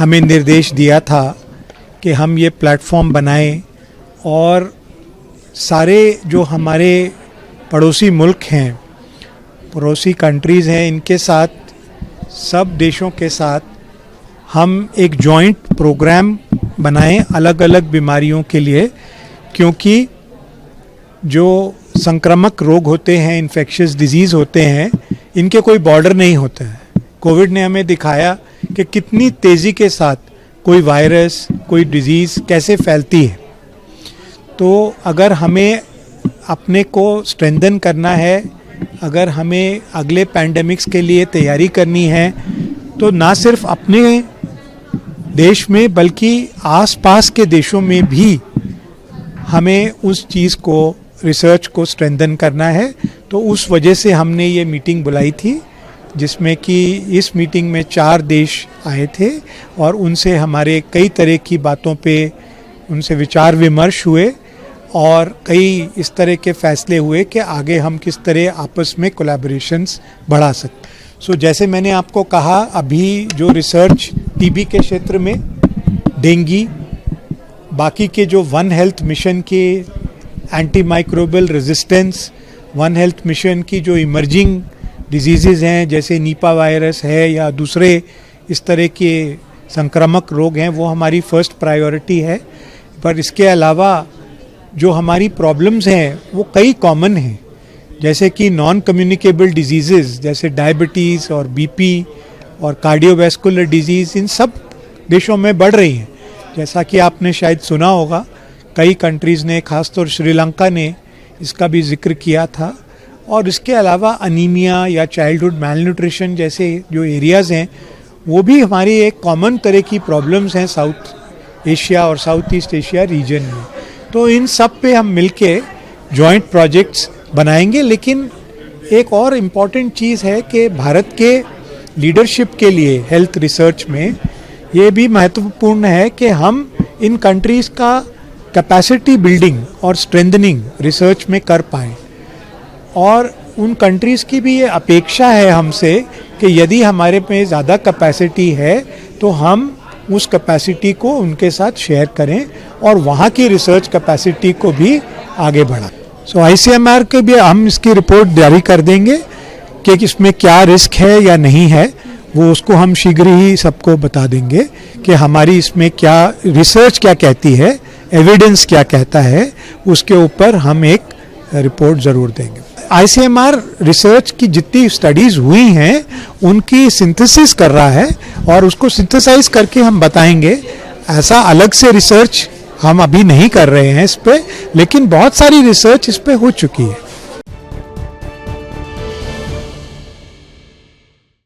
हमें निर्देश दिया था कि हम ये प्लेटफॉर्म बनाएं और सारे जो हमारे पड़ोसी मुल्क हैं, पड़ोसी कंट्रीज़ हैं, इनके साथ, सब देशों के साथ हम एक जॉइंट प्रोग्राम बनाएं अलग अलग बीमारियों के लिए, क्योंकि जो संक्रामक रोग होते हैं, इन्फेक्शियस डिजीज़ होते हैं, इनके कोई बॉर्डर नहीं होता है। कोविड ने हमें दिखाया कि कितनी तेज़ी के साथ कोई वायरस, कोई डिजीज़ कैसे फैलती है। तो अगर हमें अपने को स्ट्रेंथन करना है, अगर हमें अगले पैंडेमिक्स के लिए तैयारी करनी है, तो ना सिर्फ अपने देश में बल्कि आसपास के देशों में भी हमें उस चीज़ को, रिसर्च को स्ट्रेंथन करना है। तो उस वजह से हमने ये मीटिंग बुलाई थी, जिसमें कि इस मीटिंग में 4 देश आए थे और उनसे हमारे कई तरह की बातों पे उनसे विचार विमर्श हुए और कई इस तरह के फैसले हुए कि आगे हम किस तरह आपस में कोलैबोरेशंस बढ़ा सकते। सो जैसे मैंने आपको कहा, अभी जो रिसर्च टीबी के क्षेत्र में, डेंगू, बाकी के जो वन हेल्थ मिशन के anti microbial resistance, one health mission की जो इमर्जिंग डिजीज़ हैं जैसे नीपा वायरस है या दूसरे इस तरह के संक्रामक रोग हैं, वो हमारी फर्स्ट प्रायोरिटी है। पर इसके अलावा जो हमारी प्रॉब्लम्स हैं वो कई कॉमन हैं, जैसे कि नॉन कम्युनिकेबल डिजीज़ जैसे डायबिटीज़ और बीपी और कार्डियोवैस्कुलर डिजीज़, इन सब देशों में बढ़ रही हैं। जैसा कि आपने शायद सुना होगा, कई कंट्रीज़ ने, खासतौर श्रीलंका ने इसका भी जिक्र किया था। और इसके अलावा अनीमिया या चाइल्डहुड मैलन्यूट्रिशन जैसे जो एरियाज़ हैं, वो भी हमारी एक कॉमन तरह की प्रॉब्लम्स हैं साउथ एशिया और साउथ ईस्ट एशिया रीजन में। तो इन सब पे हम मिलके जॉइंट प्रोजेक्ट्स बनाएंगे। लेकिन एक और इम्पॉर्टेंट चीज़ है कि भारत के लीडरशिप के लिए हेल्थ रिसर्च में ये भी महत्वपूर्ण है कि हम इन कंट्रीज़ का कैपेसिटी बिल्डिंग और स्ट्रेंथनिंग रिसर्च में कर पाएँ। और उन कंट्रीज़ की भी ये अपेक्षा है हमसे कि यदि हमारे में ज़्यादा कैपेसिटी है तो हम उस कैपेसिटी को उनके साथ शेयर करें और वहाँ की रिसर्च कैपेसिटी को भी आगे बढ़ाएं। सो आईसीएमआर के भी हम इसकी रिपोर्ट जारी कर देंगे कि इसमें क्या रिस्क है या नहीं है, वो उसको हम शीघ्र ही सबको बता देंगे कि हमारी इसमें क्या रिसर्च क्या कहती है, एविडेंस क्या कहता है, उसके ऊपर हम एक रिपोर्ट ज़रूर देंगे। आईसीएमआर रिसर्च की जितनी स्टडीज़ हुई हैं उनकी सिंथेसिस कर रहा है और उसको सिंथेसाइज करके हम बताएंगे। ऐसा अलग से रिसर्च हम अभी नहीं कर रहे हैं इस पे, लेकिन बहुत सारी रिसर्च इस पे हो चुकी है।